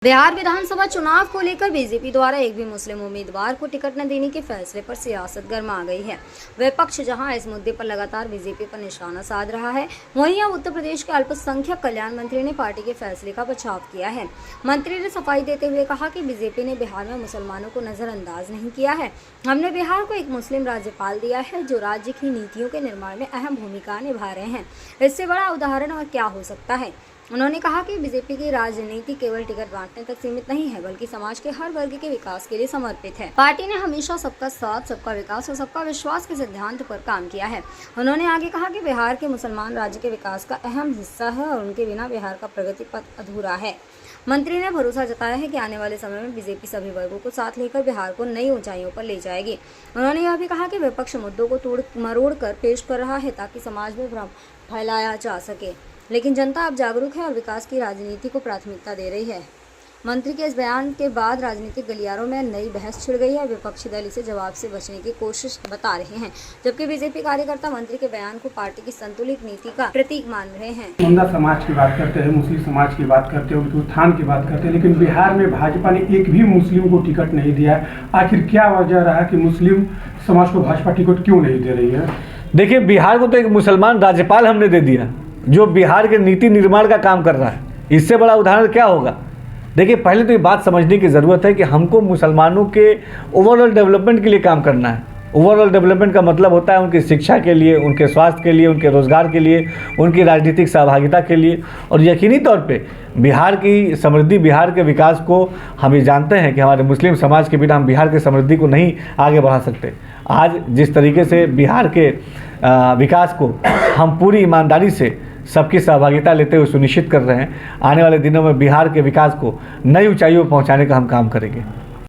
बिहार विधानसभा चुनाव को लेकर बीजेपी द्वारा एक भी मुस्लिम उम्मीदवार को टिकट न देने के फैसले पर सियासत गर्मा गई है। विपक्ष जहां इस मुद्दे पर लगातार बीजेपी पर निशाना साध रहा है, वहीं अब उत्तर प्रदेश के अल्पसंख्यक कल्याण मंत्री ने पार्टी के फैसले का बचाव किया है। मंत्री ने सफाई देते हुए कहा कि बीजेपी ने बिहार में मुसलमानों को नजरअंदाज नहीं किया है। हमने बिहार को एक मुस्लिम राज्यपाल दिया है जो राज्य की नीतियों के निर्माण में अहम भूमिका निभा रहे हैं। इससे बड़ा उदाहरण और क्या हो सकता है। उन्होंने कहा कि बीजेपी की राजनीति केवल टिकट बांटने तक सीमित नहीं है, बल्कि समाज के हर वर्ग के विकास के लिए समर्पित है। पार्टी ने हमेशा सबका साथ, सबका विकास और सबका विश्वास के सिद्धांत पर काम किया है। उन्होंने आगे कहा कि बिहार के मुसलमान राज्य के विकास का अहम हिस्सा है और उनके बिना बिहार का प्रगति पथ अधूरा है। मंत्री ने भरोसा जताया है कि आने वाले समय में बीजेपी सभी वर्गों को साथ लेकर बिहार को नई ऊंचाइयों पर ले जाएगी। उन्होंने यह भी कहा कि विपक्ष मुद्दों को तोड़ मरोड़ कर पेश कर रहा है ताकि समाज में भ्रम फैलाया जा सके, लेकिन जनता अब जागरूक है और विकास की राजनीति को प्राथमिकता दे रही है। मंत्री के इस बयान के बाद राजनीतिक गलियारों में नई बहस छिड़ गई है। विपक्षी दल इसे जवाब से बचने की कोशिश बता रहे हैं, जबकि बीजेपी कार्यकर्ता मंत्री के बयान को पार्टी की संतुलित नीति का प्रतीक मान रहे हैं। मुंडा समाज की बात करते हैं, मुस्लिम समाज की बात करते हैं, उनके उत्थान की बात करते हैं, लेकिन बिहार में भाजपा ने एक भी मुस्लिम को टिकट नहीं दिया है। आखिर क्या वजह रहा कि मुस्लिम समाज को भाजपा टिकट क्यों नहीं दे रही है? देखिए, बिहार को तो एक मुसलमान राज्यपाल हमने दे दिया जो बिहार के नीति निर्माण का काम कर रहा है। इससे बड़ा उदाहरण क्या होगा? देखिए, पहले तो ये बात समझने की ज़रूरत है कि हमको मुसलमानों के ओवरऑल डेवलपमेंट के लिए काम करना है। ओवरऑल डेवलपमेंट का मतलब होता है उनकी शिक्षा के लिए, उनके स्वास्थ्य के लिए, उनके रोज़गार के लिए, उनकी राजनीतिक सहभागिता के लिए। और यकीनी तौर पे बिहार की समृद्धि, बिहार के विकास को हम ये जानते हैं कि हमारे मुस्लिम समाज के बिना हम बिहार की समृद्धि को नहीं आगे बढ़ा सकते। आज जिस तरीके से बिहार के विकास को हम पूरी ईमानदारी से सबकी सहभागिता लेते हुए सुनिश्चित कर रहे हैं, आने वाले दिनों में बिहार के विकास को नई ऊंचाइयों पर पहुंचाने का हम काम करेंगे।